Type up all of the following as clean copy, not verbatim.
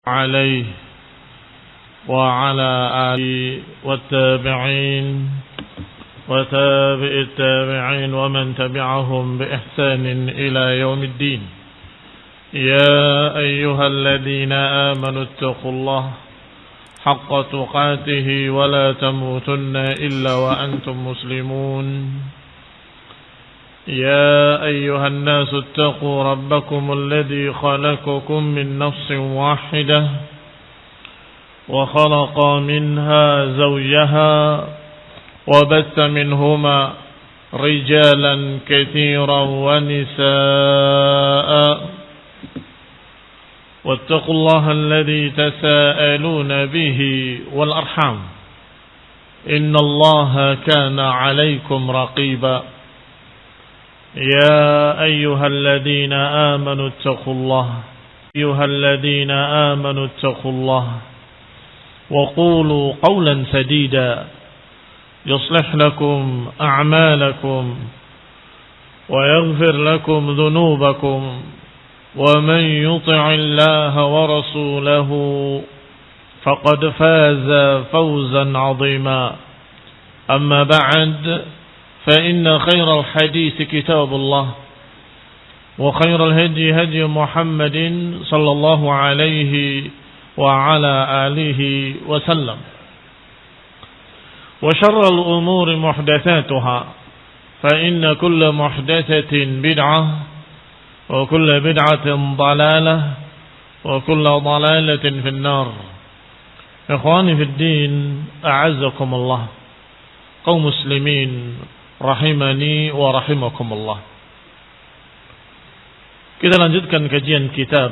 عليه وعلى آله والتابعين وتابع التابعين ومن تبعهم بإحسان إلى يوم الدين. يا أيها الذين آمنوا اتقوا الله حق تقاته ولا تموتن إلا وأنتم مسلمون. يا أيها الناس اتقوا ربكم الذي خلقكم من نفس واحدة وخلق منها زوجها وبث منهما رجالا كثيرا ونساء واتقوا الله الذي تساءلون به والأرحام إن الله كان عليكم رقيبا. يا أيها الذين آمنوا اتقوا الله وقولوا قولا سديدا يصلح لكم أعمالكم ويغفر لكم ذنوبكم ومن يطع الله ورسوله فقد فاز فوزا عظيما. أما بعد فإن خير الحديث كتاب الله وخير الهدي هدي محمد صلى الله عليه وعلى آله وسلم وشر الأمور محدثاتها فإن كل محدثة بدعة وكل بدعة ضلالة وكل ضلالة في النار. إخواني في الدين أعزكم الله قوم مسلمين rahimani wa rahimakumullah. Kita lanjutkan kajian kitab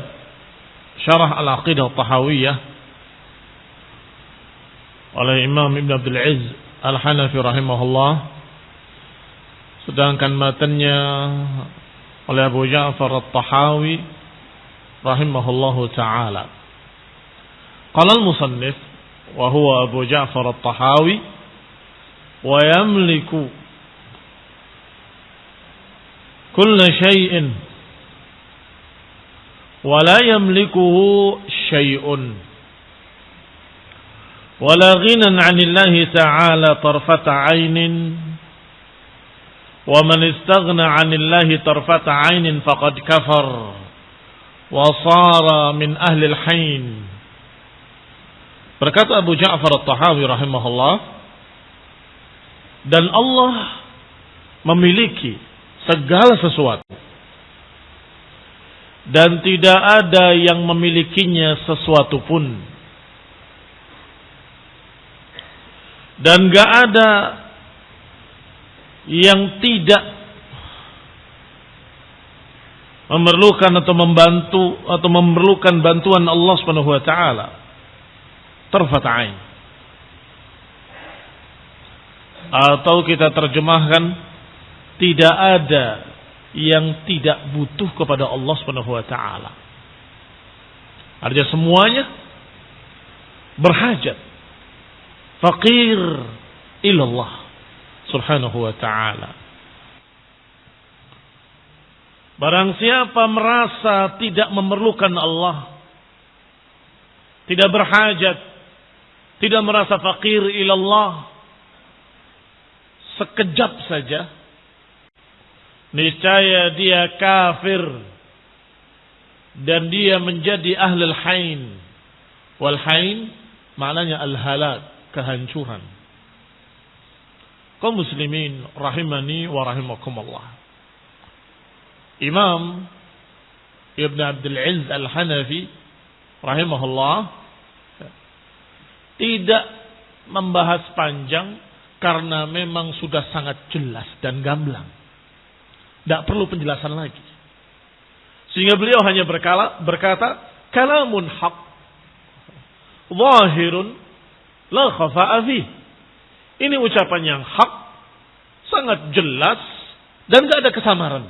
Syarah Al-Aqidah Tahawiyah oleh Imam Ibn Abdul Aziz Al-Hanafi rahimahullah, sedangkan matanya oleh Abu Ja'far At-Tahawi rahimahullahu ta'ala. Qala al-musannif wa huwa Abu Ja'far At-Tahawi wa yamliku كل شيء ولا يملكه شيء ولا غنى عن الله تعالى طرفة عين ومن استغنى عن الله طرفة عين فقد كفر وصار من أهل الحين. Berkata Abu Ja'far At-Tahawi rahimahullah, dan Allah memiliki segala sesuatu dan tidak ada yang memilikinya sesuatu pun, dan gak ada yang tidak memerlukan atau membantu atau memerlukan bantuan Allah Subhanahu wa taala tarfat ain, atau kita terjemahkan tidak ada yang tidak butuh kepada Allah Subhanahu wa taala. Artinya semuanya berhajat, faqir ilallah Subhanahu wa taala. Barang siapa merasa tidak memerlukan Allah, tidak berhajat, tidak merasa faqir ilallah, sekejap saja niscaya dia kafir dan dia menjadi ahlul hain. Wal hain maknanya al-halak, kehancuran. Kaum muslimin rahimani wa rahimakumullah. Imam Ibn Abdul Aziz Al-Hanafi rahimahullah tidak membahas panjang karena memang sudah sangat jelas dan gamblang. Tidak perlu penjelasan lagi. Sehingga beliau hanya berkata, kalamun haq, zahirun, la khafa'a fih. Ini ucapan yang hak, sangat jelas, dan tidak ada kesamaran.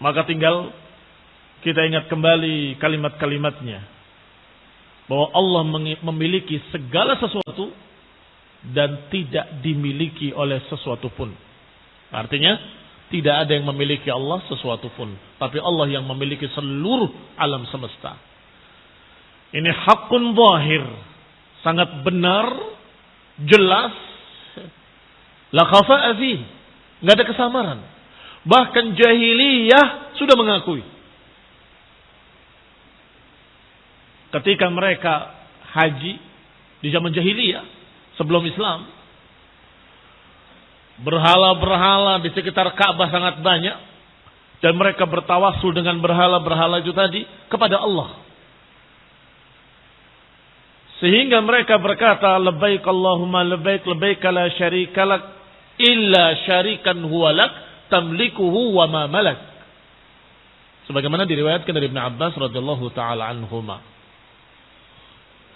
Maka tinggal kita ingat kembali kalimat-kalimatnya. Bahwa Allah memiliki segala sesuatu dan tidak dimiliki oleh sesuatu pun. Artinya Tidak ada yang memiliki Allah sesuatu pun. Tapi Allah yang memiliki seluruh alam semesta. Ini hakun zahir. Sangat benar. Jelas. La khafa'a fihi. Nggak ada kesamaran. Bahkan jahiliyah sudah mengakui. Ketika mereka haji di zaman jahiliyah. Sebelum Islam. Berhala-berhala di sekitar Ka'bah sangat banyak. Dan mereka bertawassul dengan berhala-berhala itu tadi kepada Allah. Sehingga mereka berkata, labbaik Allahumma labbaik, labbaik la syarika lak, illa syarikan huwa lak, tamlikuhu wa ma malak. Sebagaimana diriwayatkan dari Ibn Abbas radhiyallahu ta'ala anhuma.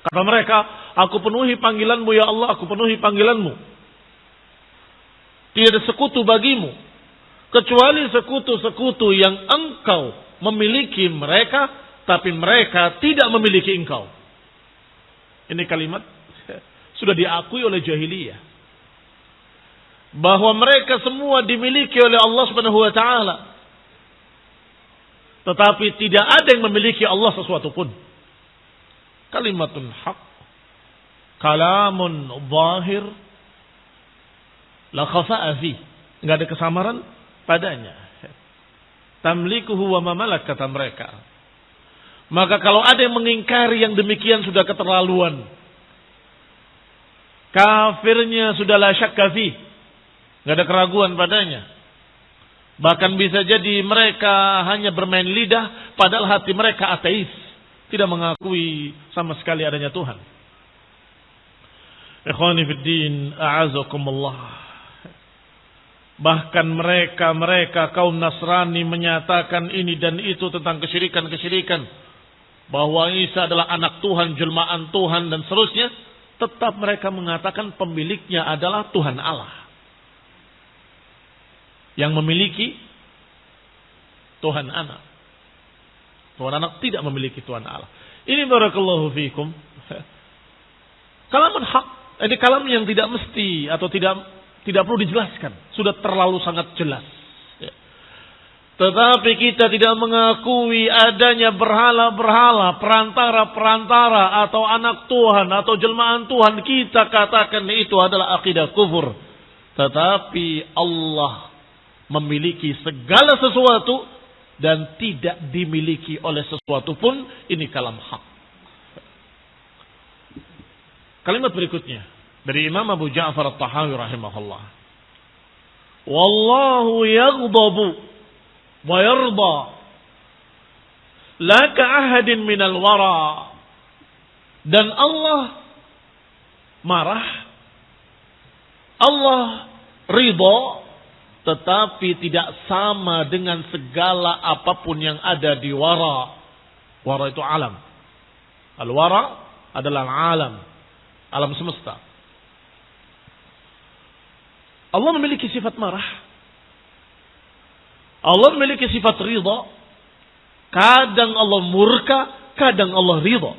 Kata mereka, aku penuhi panggilanmu ya Allah, aku penuhi panggilanmu. Tidak ada sekutu bagimu. Kecuali sekutu-sekutu yang engkau memiliki mereka, tapi mereka tidak memiliki engkau. Ini kalimat sudah diakui oleh jahiliyah. Bahwa mereka semua dimiliki oleh Allah Subhanahu wa ta'ala. Tetapi tidak ada yang memiliki Allah sesuatu pun. Kalimatun haq. Kalamun zahir. La khafa'a fi. Enggak ada kesamaran padanya. Tamlikuhu wa ma malak, kata mereka. Maka kalau ada yang mengingkari yang demikian sudah keterlaluan. Kafirnya sudah la syakka fi. Enggak ada keraguan padanya. Bahkan bisa jadi mereka hanya bermain lidah padahal hati mereka ateis, tidak mengakui sama sekali adanya Tuhan. Ikhwani fid din, a'azakumullah. Bahkan mereka kaum Nasrani menyatakan ini dan itu tentang kesyirikan-kesyirikan. Bahwa Isa adalah anak Tuhan, jelmaan Tuhan dan seterusnya. Tetap mereka mengatakan pemiliknya adalah Tuhan Allah. Yang memiliki Tuhan anak. Tuhan anak tidak memiliki Tuhan Allah. Ini barakallahu fikum. Kalamun hak. Ini kalam yang tidak mesti atau tidak perlu dijelaskan. Sudah terlalu sangat jelas. Tetapi kita tidak mengakui adanya berhala-berhala, perantara-perantara atau anak Tuhan atau jelmaan Tuhan. Kita katakan itu adalah akidah kufur. Tetapi Allah memiliki segala sesuatu dan tidak dimiliki oleh sesuatu pun. Ini kalam hak. Kalimat berikutnya dari Imam Abu Ja'far At-Tahawi rahimahullah. Wallahu yaghdabu wa yarda la ka'ahadin minal wara. Dan Allah marah, Allah ridha, tetapi tidak sama dengan segala apapun yang ada di wara. Wara itu alam. Al-wara adalah alam, alam semesta. Allah memiliki sifat marah. Allah memiliki sifat ridha. Kadang Allah murka, kadang Allah ridha.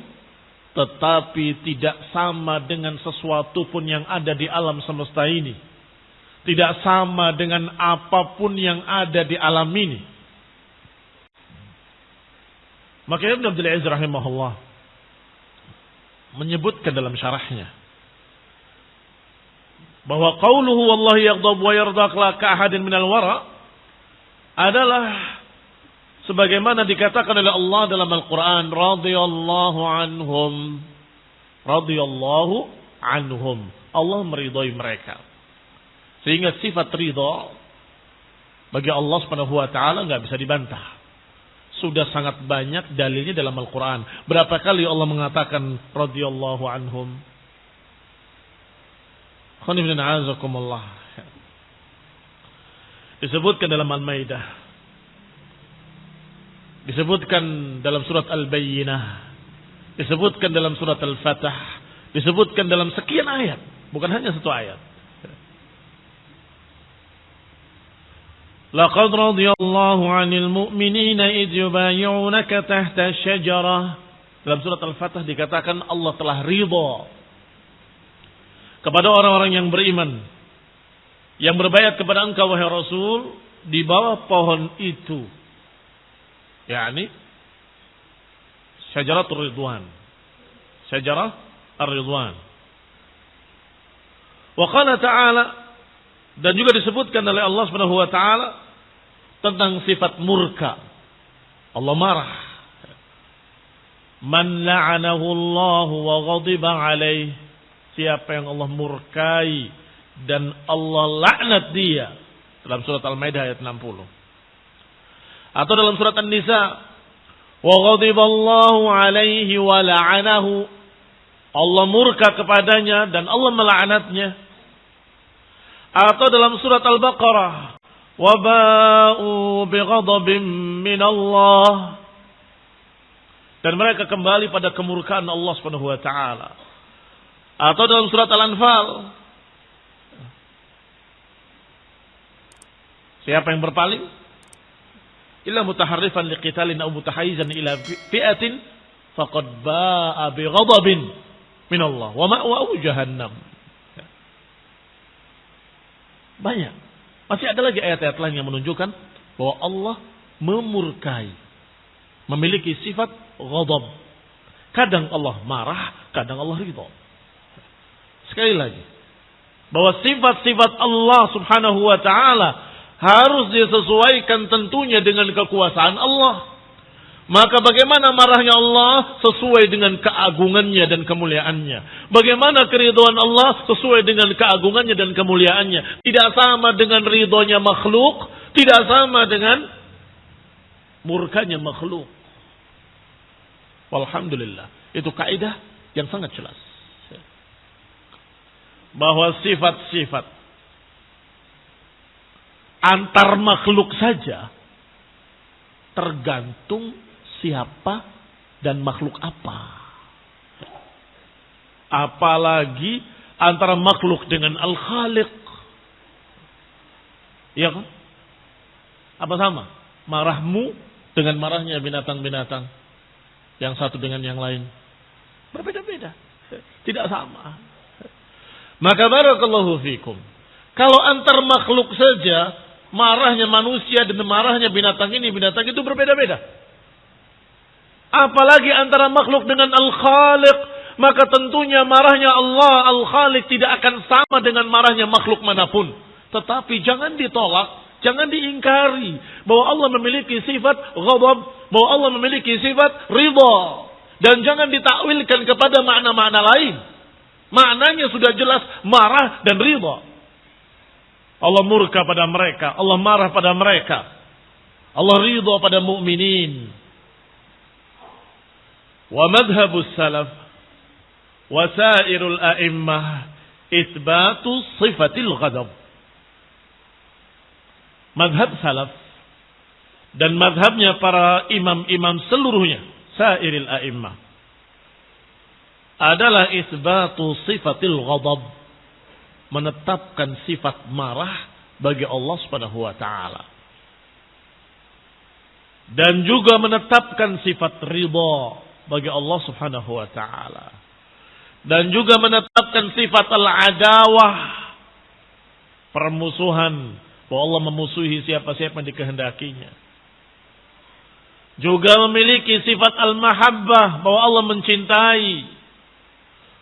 Tetapi tidak sama dengan sesuatu pun yang ada di alam semesta ini. Tidak sama dengan apapun yang ada di alam ini. Maka Ibn Abdul Aziz rahimahullah menyebutkan dalam syarahnya bahwa qauluhu wallahi yaghdab wa yarda la ka'ahadin minal wara adalah sebagaimana dikatakan oleh Allah dalam Al-Quran, radhiyallahu anhum, radhiyallahu anhum, Allah meridhai mereka. Sehingga sifat ridha bagi Allah Subhanahu wa taala enggak bisa dibantah. Sudah sangat banyak dalilnya dalam Al-Quran. Berapa kali Allah mengatakan radhiyallahu anhum. Disebutkan dalam Al-Maidah, disebutkan dalam surat Al-Bayyinah, disebutkan dalam surat Al-Fatah, disebutkan dalam sekian ayat, bukan hanya satu ayat. Laqad radiyallahu 'anil mu'minina idh yubayyi'unaka tahta asy-syajarah. Dalam surat Al-Fatah dikatakan Allah telah ridha kepada orang-orang yang beriman, yang berbaiat kepada engkau wahai Rasul di bawah pohon itu, yakni syajaratul ridwan, syajarah ar-ridwan. Wa qala ta'ala, dan juga disebutkan oleh Allah Subhanahu wa taala tentang sifat murka. Allah marah. Man la'anahu Allah wa ghadiba alaih. Siapa yang Allah murkai dan Allah laknat dia. Dalam surat Al-Maidah ayat 60. Atau dalam surat An-Nisa, wa ghadiba Allahu alaihi wa la'anahu. Allah murka kepadanya dan Allah melaknatnya. Atau dalam surat Al-Baqarah, wa ba'u bighadabin min Allah. Dan mereka kembali pada kemurkaan Allah Subhanahu wa taala. Atau dalam surat Al-Anfal, siapa yang berpaling? Illa mutaharrifan liqitalin aw mutahayyizan ila fi'atin faqad ba'a bighadabin min Allah wa ma'wahu jahannam. Banyak. Masih ada lagi ayat-ayat lain yang menunjukkan bahwa Allah memurkai, memiliki sifat ghadab. Kadang Allah marah, kadang Allah ridha. Sekali lagi, bahwa sifat-sifat Allah Subhanahu wa taala harus disesuaikan tentunya dengan kekuasaan Allah. Maka bagaimana marahnya Allah sesuai dengan keagungannya dan kemuliaannya. Bagaimana keridhaan Allah sesuai dengan keagungannya dan kemuliaannya. Tidak sama dengan ridhonya makhluk, tidak sama dengan murkanya makhluk. Walhamdulillah. Itu kaidah yang sangat jelas. Bahwa sifat-sifat antar makhluk saja tergantung siapa dan makhluk apa. Apalagi antara makhluk dengan Al-Khaliq. Iya kan? Apa sama? Marahmu dengan marahnya binatang-binatang. Yang satu dengan yang lain. Berbeda-beda. Tidak sama. Maka barakallahu fikum. Kalau antar makhluk saja, marahnya manusia dan marahnya binatang ini, binatang itu berbeda-beda. Apalagi antara makhluk dengan Al-Khaliq, maka tentunya marahnya Allah Al-Khaliq tidak akan sama dengan marahnya makhluk manapun. Tetapi jangan ditolak, jangan diingkari bahwa Allah memiliki sifat ghadab, bahwa Allah memiliki sifat ridha, dan jangan ditakwilkan kepada makna-makna lain. Maknanya sudah jelas marah dan ridha. Allah murka pada mereka, Allah marah pada mereka, Allah ridha pada mukminin. Wa madhhabus salaf wa sairul a'immah itsbatu sifatil ghadab. Madhab salaf dan madhabnya para imam-imam seluruhnya, sairil a'immah, adalah itsbatu sifatil ghadab, menetapkan sifat marah bagi Allah Subhanahu wa taala. Dan juga menetapkan sifat ridha bagi Allah Subhanahu wa taala. Dan juga menetapkan sifat al-adawah, permusuhan, bahwa Allah memusuhi siapa-siapa yang dikehendakinya. Juga memiliki sifat al-mahabbah, bahwa Allah mencintai.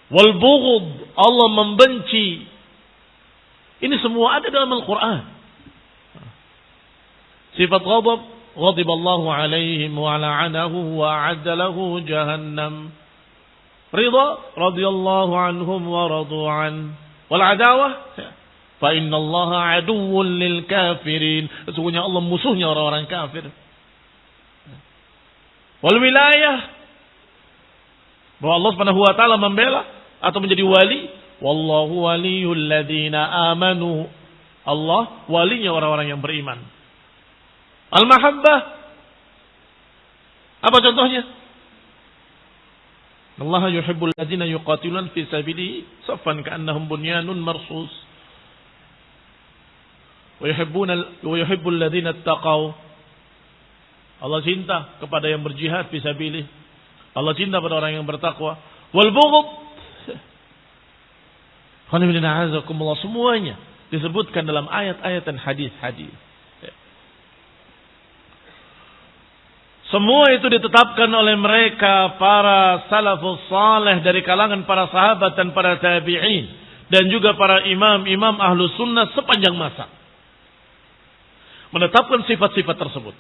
Wal bughd, Allah membenci. Ini semua ada dalam Al-Quran. Sifat ghadab, ghadiballahu alaihim wa la'anahu wa a'adda lahu jahannam. Ridha, radiyallahu anhum wa radu an. Wal adawah, fa innallaha aduwwun lil kafirin. Sesungguhnya Allah musuhnya orang-orang kafir. Wal wilayah, bahwa Allah Subhanahu wa taala membela atau menjadi wali. Wallahu waliyul ladzina amanu. Allah walinya orang-orang yang beriman. Al-mahabbah, apa contohnya? Allah yuhibbul ladzina yuqatiluna fi sabilihi saffan ka'annahum bunyanun marsus. Wa yuhibbul ladzina ittaqaw. Allah cinta kepada yang berjihad fi sabilihi. Allah cinta pada orang yang bertakwa. Wal bughd, semuanya disebutkan dalam ayat-ayat dan hadis-hadis. Semua itu ditetapkan oleh mereka para salafus saleh dari kalangan para sahabat dan para tabi'in. Dan juga para imam-imam ahlu sunnah sepanjang masa. Menetapkan sifat-sifat tersebut.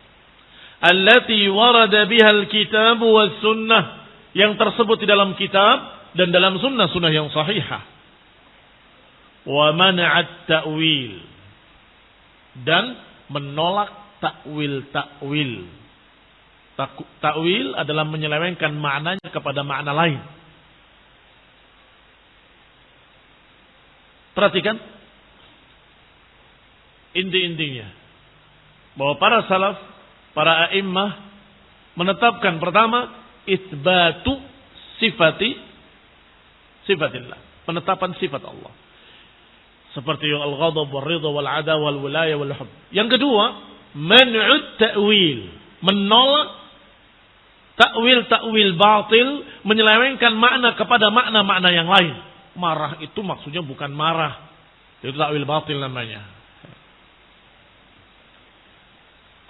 Allati warada bihal kitab was sunnah. Yang tersebut di dalam kitab dan dalam sunnah-sunnah yang sahihah. Wa mana'at ta'wil. Dan menolak takwil-takwil. Takwil adalah menyelewengkan maknanya kepada makna lain. Perhatikan inti-intinya bahwa para salaf, para a'immah menetapkan pertama itsbatu sifatillah, penetapan sifat Allah. Seperti al-ghadab wal-ridha wal-'ada wal-wilayah wal-hub. Yang kedua, man'ut ta'wil, menolak takwil batil, menyelewengkan makna kepada makna-makna yang lain. Marah itu maksudnya bukan marah. Itu takwil batil namanya.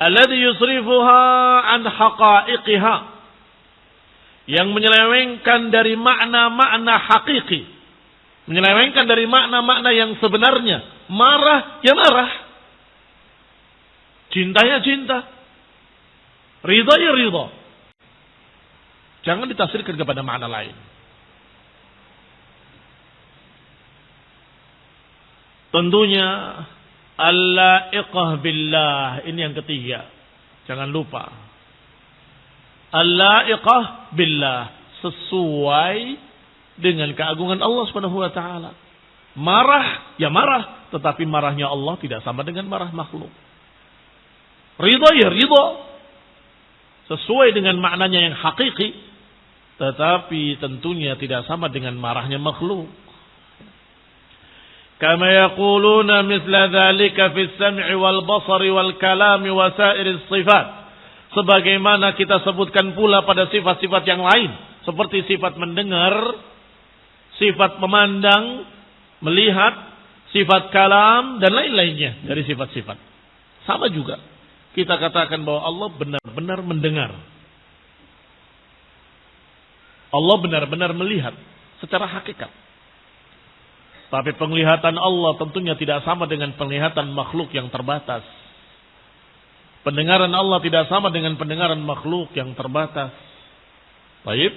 Alladhi yusrifuha an haqa'iqiha. Yang menyelewengkan dari makna-makna hakiki. Menyelewengkan dari makna-makna yang sebenarnya. Marah, ya marah. Cinta ya cinta. Ridha ya ridha. Jangan ditafsirkan kepada makna lain. Tentunya al-la'iqah billah. Ini yang ketiga. Jangan lupa. Al-la'iqah billah. Sesuai dengan keagungan Allah Subhanahu wa taala. Marah, ya marah, tetapi marahnya Allah tidak sama dengan marah makhluk. Ridha ya ridha. Sesuai dengan maknanya yang hakiki. Tetapi tentunya tidak sama dengan marahnya makhluk. Kama yaquluna mithla dhalika fis sam'i wal basari wal kalami wa sa'iris sifat. Sebagaimana kita sebutkan pula pada sifat-sifat yang lain. Seperti sifat mendengar, sifat memandang, melihat, sifat kalam, dan lain-lainnya dari sifat-sifat. Sama juga. Kita katakan bahwa Allah benar-benar mendengar. Allah benar-benar melihat secara hakikat. Tapi penglihatan Allah tentunya tidak sama dengan penglihatan makhluk yang terbatas. Pendengaran Allah tidak sama dengan pendengaran makhluk yang terbatas. Baik.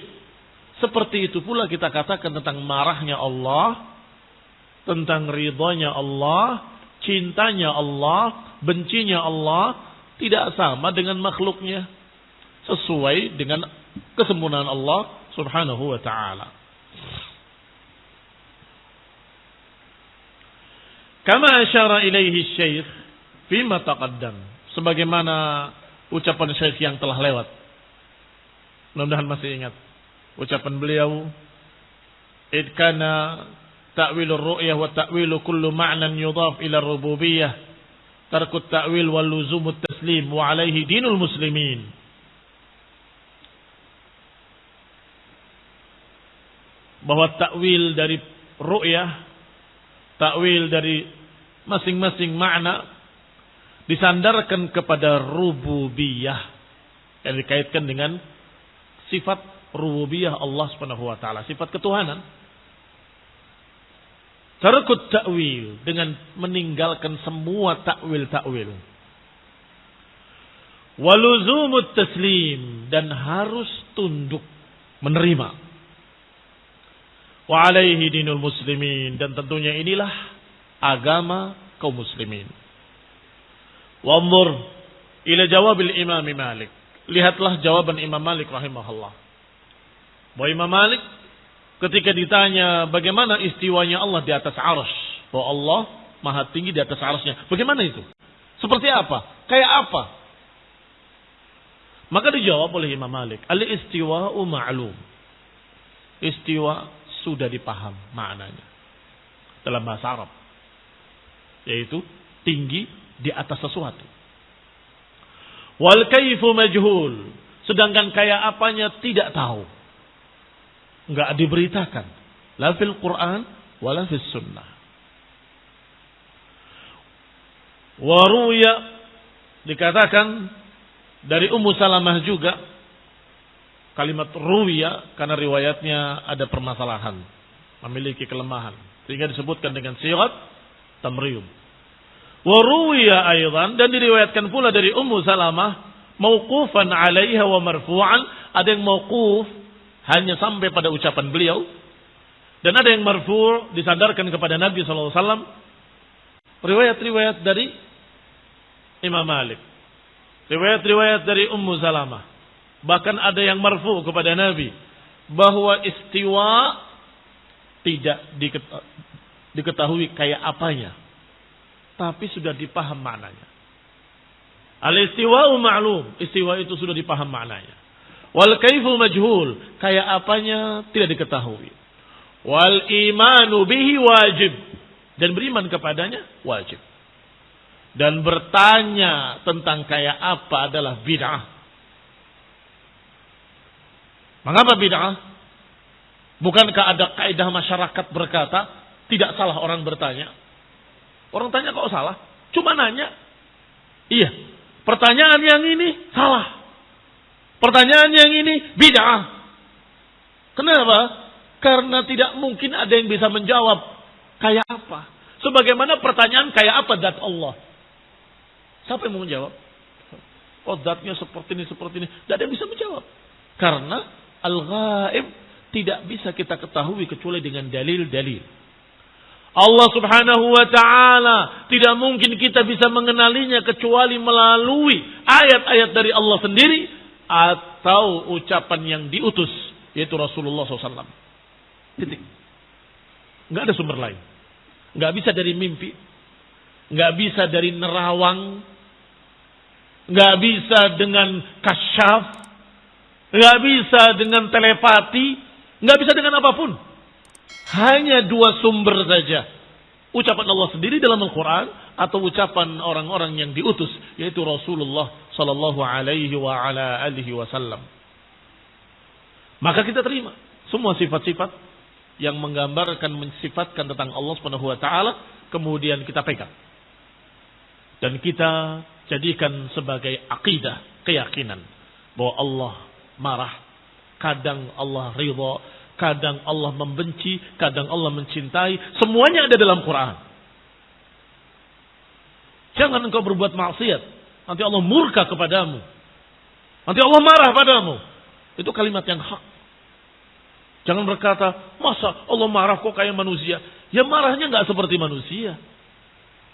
Seperti itu pula kita katakan tentang marahnya Allah, tentang ridhonya Allah, cintanya Allah, bencinya Allah, tidak sama dengan makhluknya. Sesuai dengan kesempurnaan Allah Subhanahu wa ta'ala. Kama asyara ilaihi syekh fima taqaddam. Sebagaimana ucapan syekh yang telah lewat. Mudah-mudahan masih ingat. Ucapan beliau. Id kana ta'wilur ru'yah wa ta'wilu kullu ma'nan yudhaf ila rububiyah. Tarkut ta'wil wal luzumut taslim wa alaihi dinul muslimin. Bahwa takwil dari ru'yah, takwil dari masing-masing makna disandarkan kepada rububiyah yang dikaitkan dengan sifat rububiyah Allah Subhanahu wa taala, sifat ketuhanan. Tarkut takwil dengan meninggalkan semua takwil-takwil. Waluzumut taslim dan harus tunduk menerima. Wa alaihi dinul muslimin dan tentunya inilah agama kaum muslimin. Wanzur ila jawabil Imam Malik. Lihatlah jawaban Imam Malik rahimahullah. Bahwa Imam Malik ketika ditanya bagaimana istiwanya Allah di atas arsy, bahwa Allah maha tinggi di atas arsy-Nya. Bagaimana itu? Seperti apa? Kayak apa? Maka dijawab oleh Imam Malik, al-istiwa'u ma'lum. Istiwa sudah dipaham maknanya dalam bahasa Arab, yaitu tinggi di atas sesuatu. Wal kaifu majhul, sedangkan kayak apanya tidak tahu, enggak diberitakan, la fil Quran wala fis sunnah. Wa ruya, dikatakan Dari Ummu Salamah juga kalimat ruwiya karena riwayatnya ada permasalahan, memiliki kelemahan sehingga disebutkan dengan sigat tamriyum. Wa ruwiya aidan, dan diriwayatkan pula dari Ummu Salamah mauqufan 'alaiha wa marfu'an, ada yang mauquf hanya sampai pada ucapan beliau dan ada yang marfu' disandarkan kepada Nabi sallallahu alaihi wasallam. Riwayat-riwayat dari Imam Malik, riwayat-riwayat dari Ummu Salamah, bahkan ada yang marfu' kepada Nabi bahwa istiwa tidak diketahui kayak apanya, tapi sudah dipaham maknanya. Al-istiwa'u ma'lum, istiwa itu sudah dipaham maknanya. Wal kaifu majhul, kayak apanya tidak diketahui. Wal imanu bihi wajib, dan beriman kepadanya wajib. Dan bertanya tentang kayak apa adalah bid'ah. Mengapa bid'ah? Bukankah ada kaidah masyarakat berkata tidak salah orang bertanya? Orang tanya kok salah? Cuma nanya. Iya. Pertanyaan yang ini salah. Pertanyaan yang ini bid'ah. Kenapa? Karena tidak mungkin ada yang bisa menjawab kayak apa. Sebagaimana pertanyaan kayak apa zat Allah. Siapa yang mau menjawab? Oh, zatnya seperti ini, seperti ini. Tidak ada yang bisa menjawab. Karena al-ghaib tidak bisa kita ketahui kecuali dengan dalil-dalil. Allah subhanahu wa ta'ala tidak mungkin kita bisa mengenalinya kecuali melalui ayat-ayat dari Allah sendiri atau ucapan yang diutus, yaitu Rasulullah SAW. Titik. Nggak ada sumber lain. Nggak bisa dari mimpi, nggak bisa dari nerawang, nggak bisa dengan kasyaf, nggak bisa dengan telepati, nggak bisa dengan apapun. Hanya dua sumber saja. Ucapan Allah sendiri dalam Al-Quran atau ucapan orang-orang yang diutus, yaitu Rasulullah sallallahu alaihi wa ala alihi wasallam. Maka kita terima semua sifat-sifat yang menggambarkan, mensifatkan tentang Allah Subhanahu wa taala, kemudian kita pegang. Dan kita jadikan sebagai akidah, keyakinan bahwa Allah marah, kadang Allah ridha, kadang Allah membenci, kadang Allah mencintai. Semuanya ada dalam Quran. Jangan engkau berbuat maksiat, nanti Allah murka kepadamu, nanti Allah marah padamu. Itu kalimat yang hak. Jangan berkata, masa Allah marah kok kayak manusia? Ya marahnya nggak seperti manusia,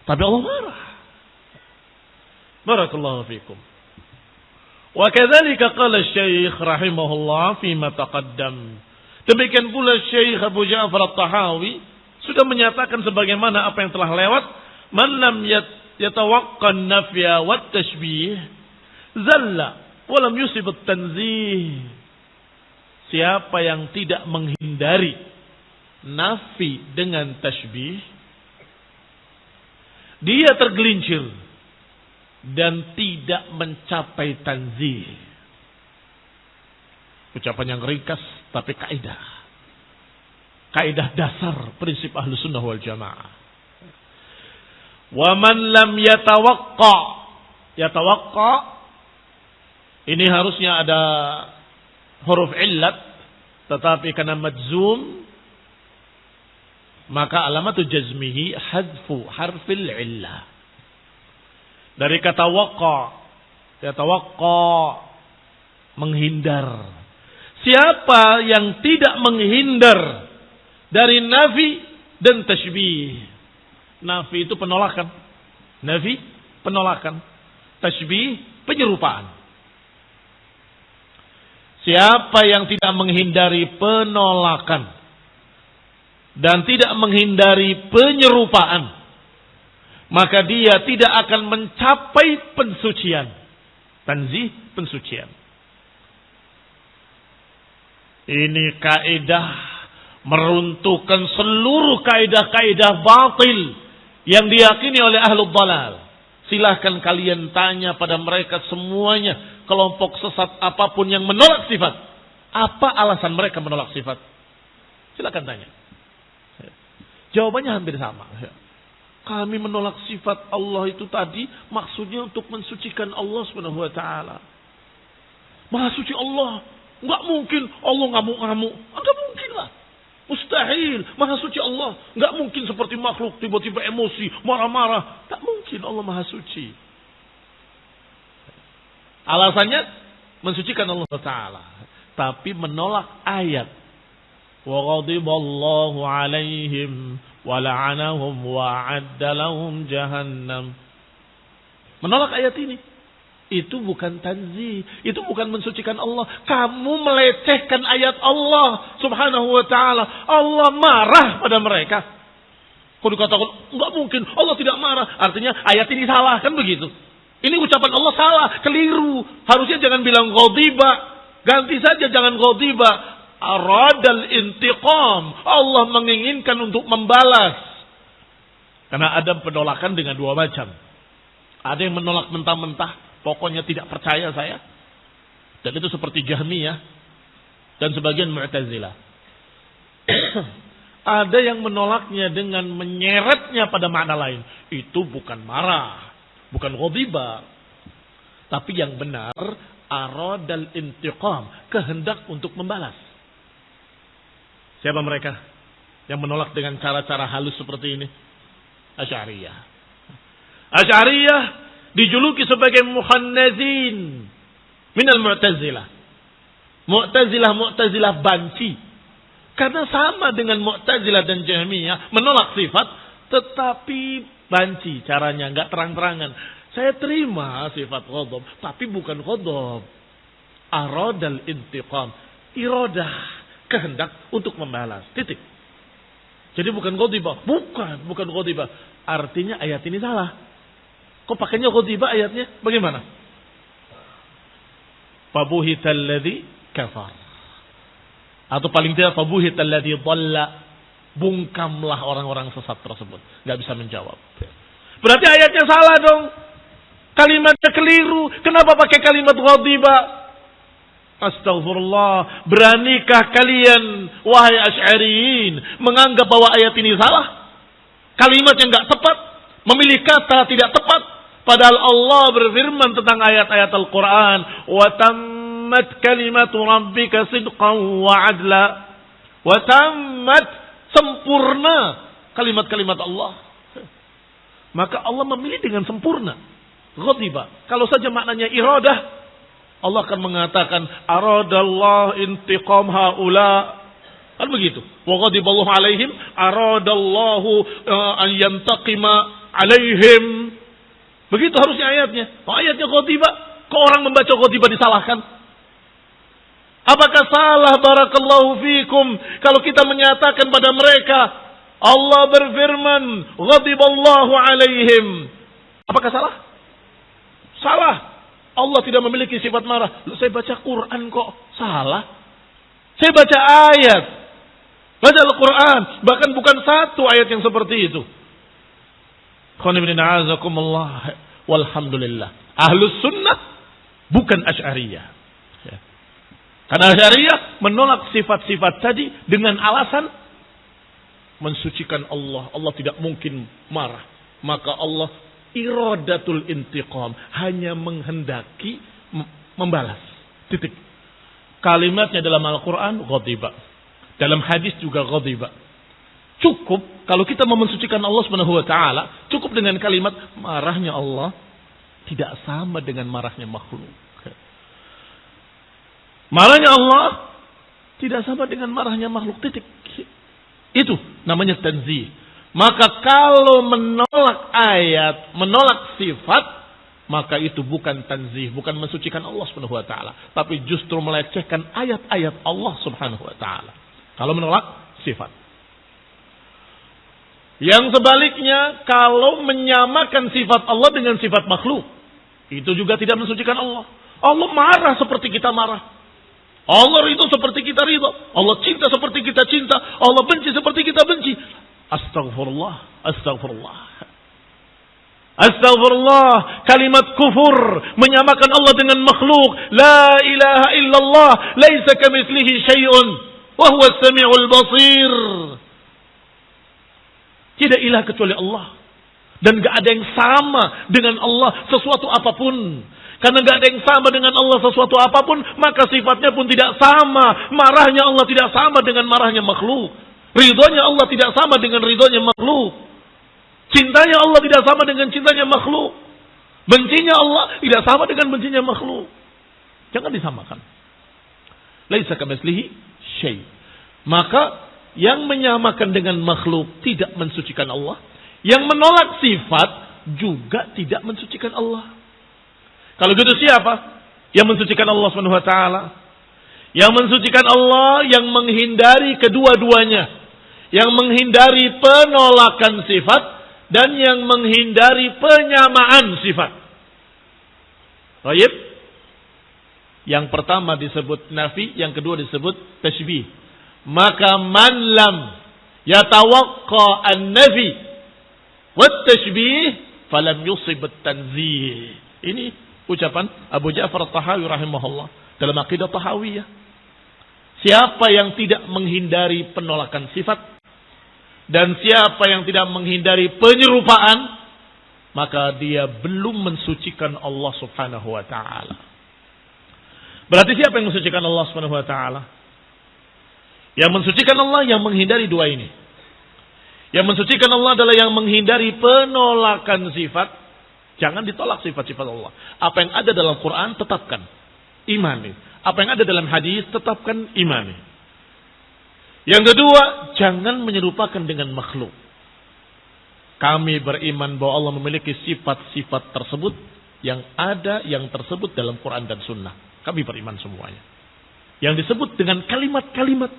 tapi Allah marah. Barakallahu fikum. Wa kadzalika qala Syekh rahimahullah fima taqaddam. Demikian pula Syekh Abu Ja'far At-Tahawi sudah menyatakan sebagaimana apa yang telah lewat, man lam yatawaqqan nafya wat tashbih zalla wa lam yusib at-tanzih. Siapa yang tidak menghindari nafi dengan tashbih, dia tergelincir dan tidak mencapai tanzih. Ucapan yang ringkas tapi kaidah. Kaidah dasar prinsip Ahlus Sunnah wal Jamaah. Wa man lam yatawaqqa. Yatawaqqa ini harusnya ada huruf illat, tetapi karena majzum maka alamatu jazmihi hadfu harfil illah. Dari kata waqqa, yatawaqqa menghindar. Siapa yang tidak menghindar dari nafi dan tashbih. Nafi itu penolakan. Nafi penolakan. Tashbih penyerupaan. Siapa yang tidak menghindari penolakan dan tidak menghindari penyerupaan, maka dia tidak akan mencapai pensucian. Tanzih, pensucian. Ini kaidah meruntuhkan seluruh kaidah-kaidah batil yang diyakini oleh ahlul dalal. Silahkan kalian tanya pada mereka semuanya, kelompok sesat apapun yang menolak sifat, apa alasan mereka menolak sifat? Silahkan tanya. Jawabannya hampir sama. Kami menolak sifat Allah itu tadi maksudnya untuk mensucikan Allah Subhanahu wa taala. Maha suci Allah. Enggak mungkin Allah ngamuk-ngamuk. Enggak mungkin lah. Mustahil. Maha suci Allah. Enggak mungkin seperti makhluk tiba-tiba emosi, marah-marah. Tak mungkin Allah maha suci. Alasannya mensucikan Allah Ta'ala. Tapi menolak ayat. Wa ghadiballahu alaihim wa la'anahum wa a'adda lahum jahannam. Menolak ayat ini. Itu bukan tanzih. Itu bukan mensucikan Allah. Kamu melecehkan ayat Allah subhanahu wa ta'ala. Allah marah pada mereka. Kau dikatakan, enggak mungkin. Allah tidak marah. Artinya ayat ini salah. Kan begitu. Ini ucapan Allah salah. Keliru. Harusnya jangan bilang ghadiba. Ganti saja jangan ghadiba. Aradal intiqam. Allah menginginkan untuk membalas. Karena ada penolakan dengan dua macam. Ada yang menolak mentah-mentah. Pokoknya tidak percaya saya. Dan itu seperti Jahmiyah. Dan sebagian Mu'tazilah. Ada yang menolaknya dengan menyeretnya pada makna lain. Itu bukan marah. Bukan ghadiba. Tapi yang benar. Aradal intiqam. Kehendak untuk membalas. Siapa mereka? Yang menolak dengan cara-cara halus seperti ini? Asy'ariyah. Asy'ariyah dijuluki sebagai mukhannazin minal Mu'tazilah. Mu'tazilah banci. Karena sama dengan Mu'tazilah dan Jahmiyah menolak sifat tetapi banci caranya, enggak terang-terangan. Saya terima sifat ghadab tapi bukan ghadab. Aradal intiqam, iradah, kehendak untuk membalas. Titik. Jadi bukan ghadibah, bukan ghadibah. Artinya ayat ini salah. Kok pakainya ghadibah ayatnya? Bagaimana? Fabuhital ladzi kafar. Atau paling tidak fabuhital ladzi dhalla. Bungkamlah orang-orang sesat tersebut. Enggak bisa menjawab. Berarti ayatnya salah dong. Kalimatnya keliru. Kenapa pakai kalimat ghadibah? Astaghfirullah. Beranikah kalian wahai Asy'ariyin menganggap bahwa ayat ini salah? Kalimat yang enggak tepat, memilih kata tidak tepat. Padahal Allah berfirman tentang ayat-ayat Al-Quran. Wa tammat kalimatu rabbika sidqan wa adla. Wa tammat, sempurna kalimat-kalimat Allah. Maka Allah memilih dengan sempurna. Ghadiba. Kalau saja maknanya iradah, Allah akan mengatakan aradallah intiqam haula. Kan begitu. Wa ghadiballahu alaihim aradallahu an yantaqima alaihim. Begitu harusnya ayatnya. Oh, ayatnya ghadibah. Kok orang membaca ghadibah disalahkan? Apakah salah barakallahu fikum kalau kita menyatakan pada mereka Allah berfirman ghadiballahu alaihim? Apakah salah? Salah. Allah tidak memiliki sifat marah. Loh, saya baca Quran kok salah? Saya baca ayat. Baca Al-Quran. Bahkan bukan satu ayat yang seperti itu. Walhamdulillah. Ahlus sunnah bukan Asy'ariyah. Karena Asy'ariyah menolak sifat-sifat tadi dengan alasan mensucikan Allah. Allah tidak mungkin marah. Maka Allah iradatul intiqam, hanya menghendaki membalas. Titik. Kalimatnya dalam Al-Quran ghadiba. Dalam hadis juga ghadiba. Cukup kalau kita mau mensucikan Allah Subhanahu wa taala, cukup dengan kalimat marahnya Allah tidak sama dengan marahnya makhluk. Marahnya Allah tidak sama dengan marahnya makhluk. Titik. Itu namanya tanzih. Maka kalau menolak ayat, menolak sifat, maka itu bukan tanzih, bukan mensucikan Allah Subhanahu wa taala, tapi justru melecehkan ayat-ayat Allah Subhanahu wa taala. Kalau menolak sifat. Yang sebaliknya, kalau menyamakan sifat Allah dengan sifat makhluk, itu juga tidak mensucikan Allah. Allah marah seperti kita marah. Allah ridho seperti kita ridho. Allah cinta seperti kita cinta. Allah benci seperti kita benci. Astaghfirullah. Astaghfirullah. Astaghfirullah. Kalimat kufur menyamakan Allah dengan makhluk. La ilaha illallah. Laisa kamitslihi syai'un. Wa huwa as-sami'ul basir. Tidak ilah kecuali Allah. Dan gak ada yang sama dengan Allah sesuatu apapun. Karena nggak ada yang sama dengan Allah sesuatu apapun, maka sifatnya pun tidak sama. Marahnya Allah tidak sama dengan marahnya makhluk. Ridhonya Allah tidak sama dengan ridhonya makhluk. Cintanya Allah tidak sama dengan cintanya makhluk. Bencinya Allah tidak sama dengan bencinya makhluk. Jangan disamakan. Laisa kamitslihi syai'. Maka yang menyamakan dengan makhluk tidak mensucikan Allah. Yang menolak sifat juga tidak mensucikan Allah. Kalau gitu siapa yang mensucikan Allah Subhanahu wa taala? Yang mensucikan Allah yang menghindari kedua-duanya, yang menghindari penolakan sifat dan yang menghindari penyamaan sifat. Baik. Yang pertama disebut nafi, yang kedua disebut tashbih. Maka man lam yatawaqqa an-nafi wat tashbih falam yusib at-tanzih. Ini ucapan Abu Ja'far At-Tahawi rahimahullah dalam Aqidah Tahawiyah. Siapa yang tidak menghindari penolakan sifat dan siapa yang tidak menghindari penyerupaan, maka dia belum mensucikan Allah Subhanahu wa taala. Berarti siapa yang mensucikan Allah Subhanahu wa taala? Yang mensucikan Allah yang menghindari dua ini. Yang mensucikan Allah adalah yang menghindari penolakan sifat. Jangan ditolak sifat-sifat Allah. Apa yang ada dalam Quran tetapkan, imani. Apa yang ada dalam hadis tetapkan, imani. Yang kedua, jangan menyerupakan dengan makhluk. Kami beriman bahwa Allah memiliki sifat-sifat tersebut yang ada, yang tersebut dalam Quran dan Sunnah. Kami beriman semuanya. Yang disebut dengan kalimat-kalimat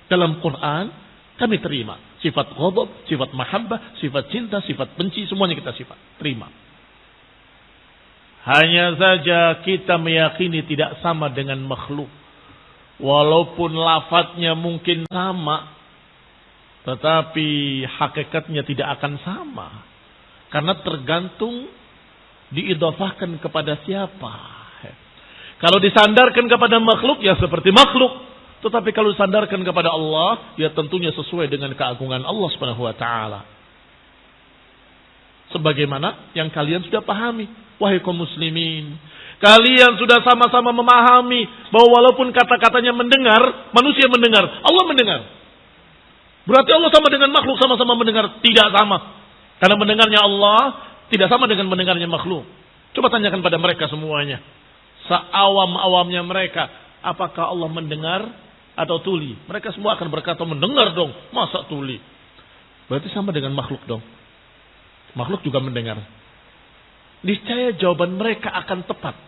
dalam Quran, kami terima. Sifat ghadab, sifat mahabbah, sifat cinta, sifat benci, semuanya kita terima. Hanya saja kita meyakini tidak sama dengan makhluk. Walaupun lafadznya mungkin sama, tetapi hakikatnya tidak akan sama. Karena tergantung diidhafahkan kepada siapa. Kalau disandarkan kepada makhluk, ya seperti makhluk. Tetapi kalau disandarkan kepada Allah, ya tentunya sesuai dengan keagungan Allah Subhanahu wa taala. Sebagaimana yang kalian sudah pahami. Wahai kaum muslimin, kalian sudah sama-sama memahami bahwa walaupun kata-katanya mendengar, manusia mendengar, Allah mendengar. Berarti Allah sama dengan makhluk sama-sama mendengar? Tidak sama. Karena mendengarnya Allah tidak sama dengan mendengarnya makhluk. Coba tanyakan pada mereka semuanya. Seawam-awamnya mereka, apakah Allah mendengar atau tuli? Mereka semua akan berkata mendengar dong. Masa tuli? Berarti sama dengan makhluk dong. Makhluk juga mendengar. Niscaya jawaban mereka akan tepat.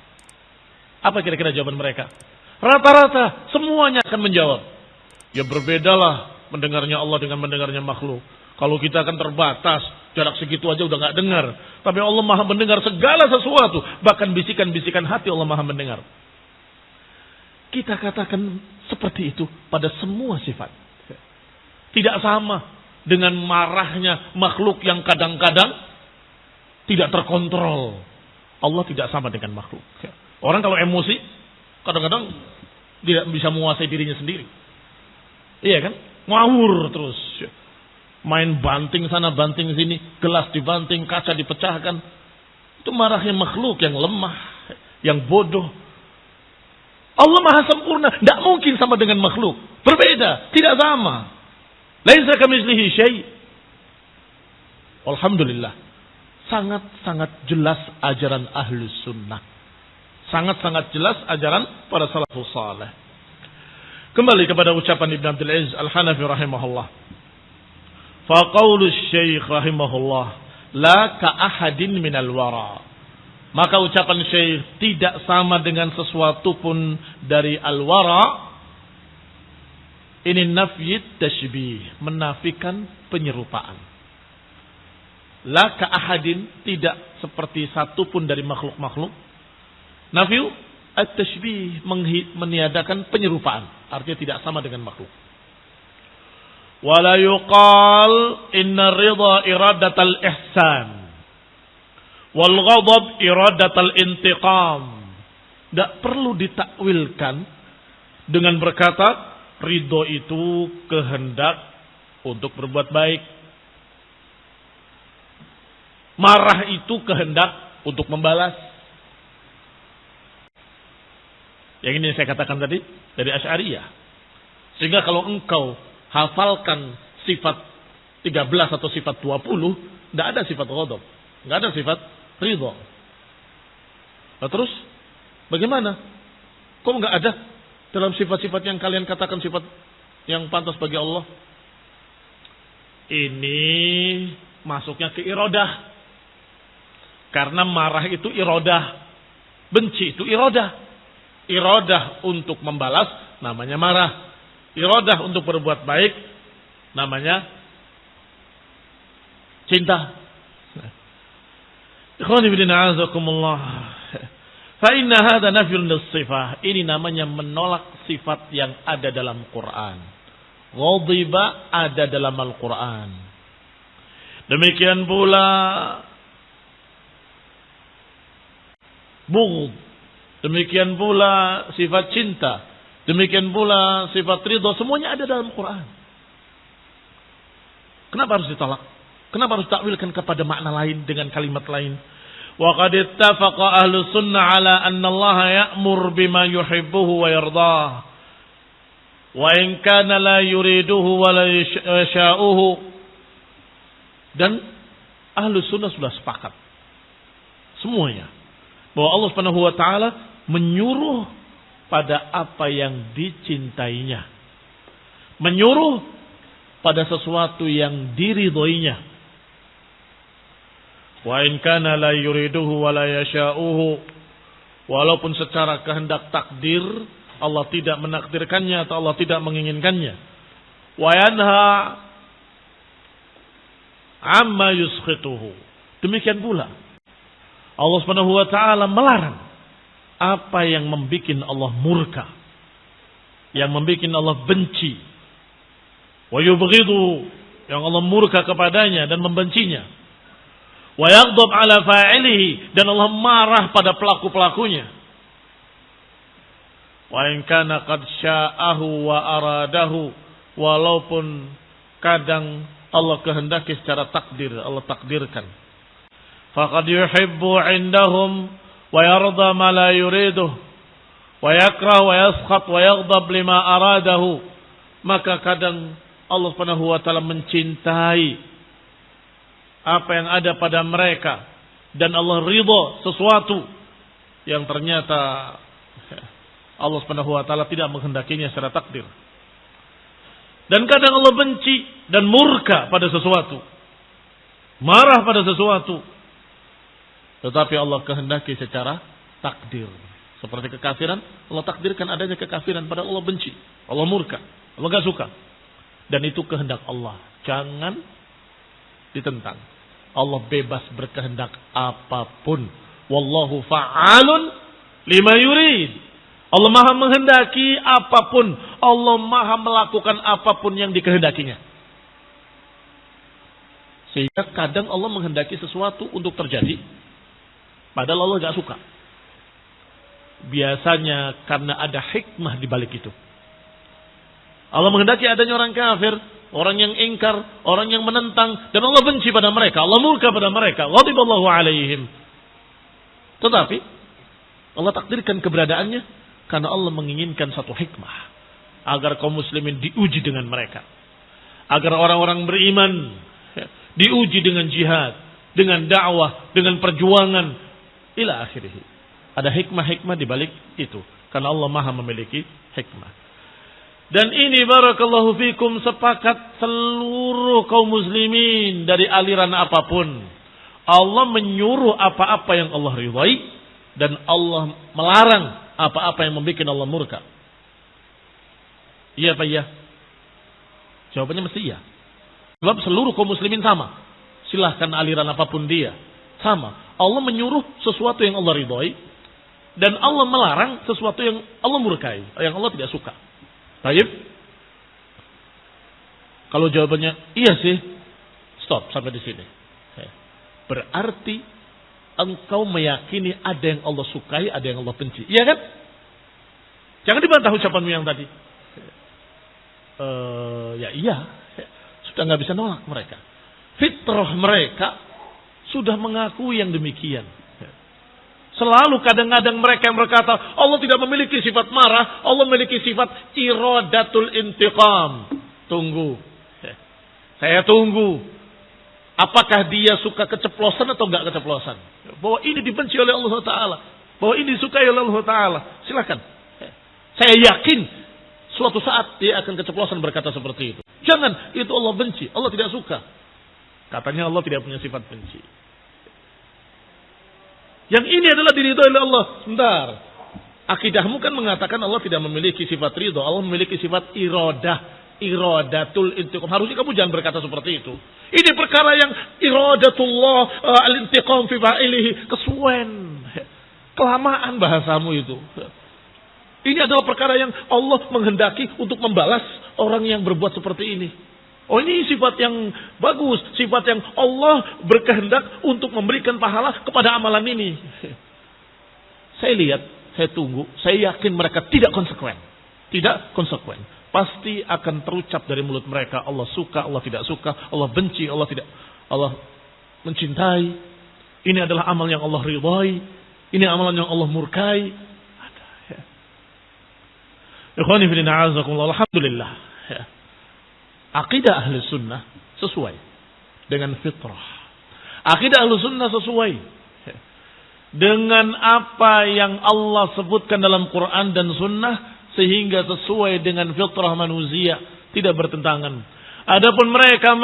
Apa kira-kira jawaban mereka? Rata-rata semuanya akan menjawab. Ya berbedalah mendengarnya Allah dengan mendengarnya makhluk. Kalau kita akan terbatas, jarak segitu aja udah gak dengar. Tapi Allah maha mendengar segala sesuatu. Bahkan bisikan-bisikan hati Allah maha mendengar. Kita katakan seperti itu pada semua sifat. Tidak sama dengan marahnya makhluk yang kadang-kadang tidak terkontrol. Allah tidak sama dengan makhluk. Orang kalau emosi, kadang-kadang tidak bisa menguasai dirinya sendiri. Iya kan? Ngawur terus. Main banting sana, banting sini. Gelas dibanting, kaca dipecahkan. Itu marahnya makhluk yang lemah, yang bodoh. Allah maha sempurna. Tidak mungkin sama dengan makhluk. Berbeda. Tidak sama. Laisa kamitslihi syai'. Alhamdulillah. Sangat-sangat jelas ajaran Ahlus Sunnah. Sangat-sangat jelas ajaran para salafus saleh. Kembali kepada ucapan Ibn Abdul Aziz Al-Hanafi rahimahullah. Faqaulu Syekh rahimahullah, la ka'ahadin minal wara. Maka ucapan Syekh tidak sama dengan sesuatu pun dari al-wara. Ini nafyit tashbih, menafikan penyerupaan. La ka'ahadin, tidak seperti satu pun dari makhluk-makhluk. Nafyu at-tashbih, meniadakan penyerupaan. Artinya tidak sama dengan makhluk. Wala yuqal inna ridha iradatal ihsan. Wal ghadab iradatal intiqam. Tidak perlu ditakwilkan dengan berkata ridho itu kehendak untuk berbuat baik. Marah itu kehendak untuk membalas. Yang ini saya katakan tadi dari Asy'ariyah. Sehingga kalau engkau hafalkan sifat 13 atau sifat 20, tidak ada sifat ghadab, tidak ada sifat ridha. Nah, terus bagaimana? Kok nggak ada dalam sifat-sifat yang kalian katakan sifat yang pantas bagi Allah? Ini masuknya ke iradah. Karena marah itu iradah, benci itu iradah. Iradah untuk membalas namanya marah. Iradah untuk berbuat baik namanya cinta. Ikhwani fillah azakumullah. Fa inna hadza nafyun lis-sifah. Ini namanya menolak sifat yang ada dalam Quran. Ghadiba ada dalam Al-Quran. Demikian pula bughd. Demikian pula sifat cinta. Demikian pula sifat ridha. Semuanya ada dalam Quran. Kenapa harus ditolak? Kenapa harus takwilkan kepada makna lain dengan kalimat lain? Wa qad ittafaqa ahlus sunnah ala anna Allah ya'mur bima yuhibbuhu wa yardah. Wa in kana la yuriduhu wa la yasha'uhu. Dan ahlus sunnah sudah sepakat semuanya bahwa Allah Subhanahu wa taala menyuruh pada apa yang dicintainya. Menyuruh pada sesuatu yang diridhoinya. Wa in kana la yuriduhu wa la yasha'uhu. Walaupun secara kehendak takdir Allah tidak menakdirkannya atau Allah tidak menginginkannya. Wa yanha amma yuskhituhu. Demikian pula Allah Subhanahu wa taala melarang apa yang membuat Allah murka, yang membuat Allah benci. Wa yubghidu, yang Allah murka kepadanya dan membencinya. Wa yaghdab ala fa'ilihi, dan Allah marah pada pelaku-pelakunya. Wa in kana qad sya'ahu wa aradahu, walaupun kadang Allah kehendaki secara takdir, Allah takdirkan. Faqad yuhibbu 'indahum wa yarda ma la yuriduh wa yakrah wa yaskhat wa yaghdab lima aradahu. Maka kadang Allah Subhanahu wa taala mencintai apa yang ada pada mereka dan Allah ridha sesuatu yang ternyata Allah Subhanahu wa taala tidak menghendakinya secara takdir. Dan kadang Allah benci dan murka pada sesuatu, marah pada sesuatu, tetapi Allah kehendaki secara takdir. Seperti kekafiran, Allah takdirkan adanya kekafiran, padahal Allah benci, Allah murka, Allah gak suka. Dan itu kehendak Allah, jangan ditentang. Allah bebas berkehendak apapun. Wallahu fa'alun lima yurid. Allah maha menghendaki apapun. Allah maha melakukan apapun yang dikehendakinya. Sehingga kadang Allah menghendaki sesuatu untuk terjadi, padahal Allah gak suka. Biasanya karena ada hikmah di balik itu. Allah menghendaki adanya orang kafir, orang yang ingkar, orang yang menentang, dan Allah benci pada mereka, Allah murka pada mereka, ghadiballahu alaihim. Tetapi Allah takdirkan keberadaannya karena Allah menginginkan satu hikmah, agar kaum muslimin diuji dengan mereka, agar orang-orang beriman diuji dengan jihad, dengan dakwah, dengan perjuangan, ila akhirih. Ada hikmah-hikmah di balik itu, karena Allah maha memiliki hikmah. Dan ini barakallahu fikum sepakat seluruh kaum muslimin dari aliran apapun. Allah menyuruh apa-apa yang Allah ridhai, dan Allah melarang apa-apa yang membuat Allah murka. Iya apa iya? Jawabannya mesti iya. Sebab seluruh kaum muslimin sama. Silahkan aliran apapun dia, sama. Allah menyuruh sesuatu yang Allah ridhai, dan Allah melarang sesuatu yang Allah murkai, yang Allah tidak suka. Baik. Kalau jawabannya iya sih, stop sampai di sini. Berarti engkau meyakini ada yang Allah sukai, ada yang Allah benci. Iya kan? Jangan dibantah ucapanmu yang tadi. Ya iya. Sudah nggak bisa nolak mereka. Fitrah mereka sudah mengakui yang demikian. Selalu kadang-kadang mereka yang berkata Allah tidak memiliki sifat marah, Allah memiliki sifat iradatul intiqam. Tunggu. Saya tunggu. Apakah dia suka keceplosan atau enggak keceplosan? Bahwa ini dibenci oleh Allah Ta'ala. Bahwa ini disukai oleh Allah Ta'ala. Silakan. Saya yakin suatu saat dia akan keceplosan berkata seperti itu. Jangan, itu Allah benci. Allah tidak suka. Katanya Allah tidak punya sifat benci. Yang ini adalah diridhoi oleh Allah. Sebentar. Akidahmu kan mengatakan Allah tidak memiliki sifat ridho. Allah memiliki sifat iradah. Iradatul intiqam. Harusnya kamu jangan berkata seperti itu. Ini perkara yang iradatullah al-intiqam fi fa'ilihi. Kesuwen. Kelamaan bahasamu itu. Ini adalah perkara yang Allah menghendaki untuk membalas orang yang berbuat seperti ini. Oh, ini sifat yang bagus. Sifat yang Allah berkehendak untuk memberikan pahala kepada amalan ini. Saya lihat, saya tunggu, saya yakin mereka tidak konsekuen. Tidak konsekuen. Pasti akan terucap dari mulut mereka. Allah suka, Allah tidak suka. Allah benci, Allah mencintai. Ini adalah amal yang Allah ridhai. Ini amalan yang Allah murkai. Ada, ya. Ikhwani fillah, alhamdulillah. Ya. Akidah ahli sunnah sesuai dengan fitrah. Akidah ahli sunnah sesuai dengan apa yang Allah sebutkan dalam Quran dan sunnah, sehingga sesuai dengan fitrah manusia, tidak bertentangan. Adapun mereka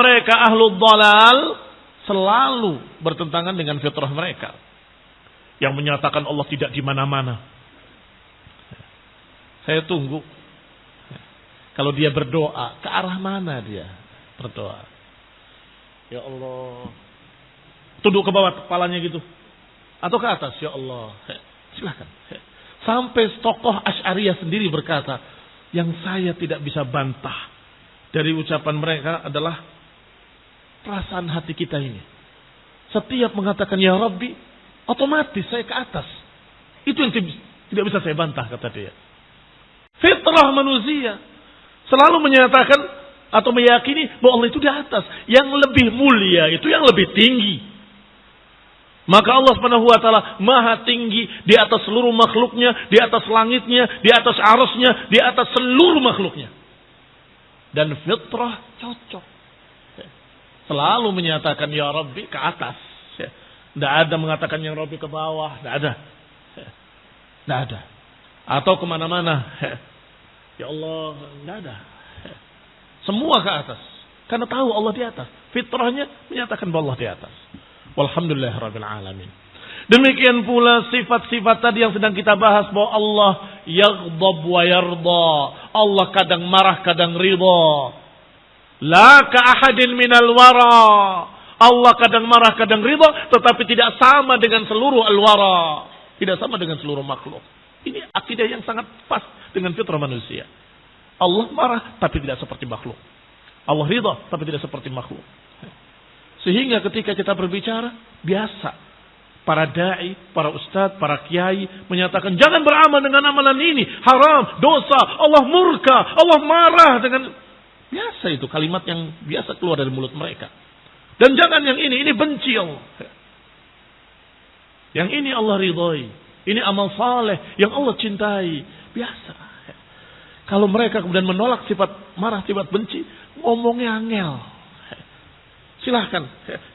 ahlul dhalal selalu bertentangan dengan fitrah mereka, yang menyatakan Allah tidak di mana-mana. Saya tunggu. Kalau dia berdoa, ke arah mana dia berdoa? Ya Allah. Tunduk ke bawah kepalanya gitu. Atau ke atas, ya Allah. Silakan. Sampai tokoh Asy'ariyah sendiri berkata, yang saya tidak bisa bantah dari ucapan mereka adalah perasaan hati kita ini. Setiap mengatakan ya Rabbi, otomatis saya ke atas. Itu yang tidak bisa saya bantah, kata dia. Fitrah manusia selalu menyatakan atau meyakini bahwa Allah itu di atas. Yang lebih mulia itu yang lebih tinggi. Maka Allah Subhanahu wa taala maha tinggi di atas seluruh makhluknya, di atas langitnya, di atas arasnya, di atas seluruh makhluknya. Dan fitrah cocok. Selalu menyatakan ya Rabbi ke atas. Tidak ada mengatakan ya Rabbi ke bawah. Tidak ada. Tidak ada. Atau kemana-mana. Ya Allah, tidak ada. Semua ke atas. Karena tahu Allah di atas. Fitrahnya menyatakan bahwa Allah di atas. Walhamdulillahirabbil alamin. Demikian pula sifat-sifat tadi yang sedang kita bahas, bahwa Allah yaghdab wa yarda. Allah kadang marah, kadang ridha. La ka ahadin minal wara. Allah kadang marah, kadang ridha, tetapi tidak sama dengan seluruh al-wara. Tidak sama dengan seluruh makhluk. Ini akidah yang sangat pas dengan fitrah manusia. Allah marah tapi tidak seperti makhluk. Allah ridha tapi tidak seperti makhluk. Sehingga ketika kita berbicara, biasa para dai, para ustadz, para kiai menyatakan jangan beramal dengan amalan ini, haram, dosa, Allah murka, Allah marah dengan biasa, itu kalimat yang biasa keluar dari mulut mereka. Dan jangan yang ini benci Allah. Yang ini Allah ridhai. Ini amal saleh yang Allah cintai. Biasa. Kalau mereka kemudian menolak sifat marah, sifat benci, ngomongnya angel. Silahkan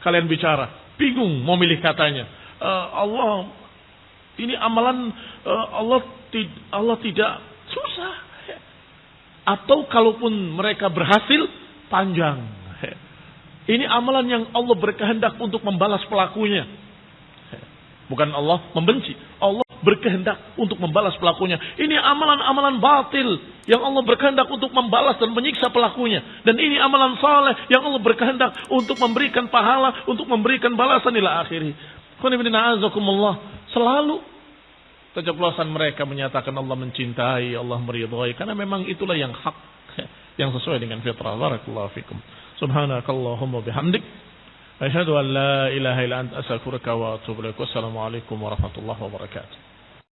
kalian bicara. Bingung mau milih katanya. Allah, ini amalan Allah tidak, susah. Atau kalaupun mereka berhasil, panjang. Ini amalan yang Allah berkehendak untuk membalas pelakunya. Bukan Allah membenci. Allah berkehendak untuk membalas pelakunya. Ini amalan-amalan batil yang Allah berkehendak untuk membalas dan menyiksa pelakunya. Dan ini amalan saleh yang Allah berkehendak untuk memberikan pahala, untuk memberikan balasan ila akhirih. Selalu keceplosan mereka menyatakan Allah mencintai, Allah meridhai. Karena memang itulah yang hak, yang sesuai dengan fitrah. Barakallahu fikum. Subhanakallahumma bihamdik. Asyhadu an la ilaha illa anta astaghfiruka wa atubu ilaik. Wassalamualaikum warahmatullahi wabarakatuh.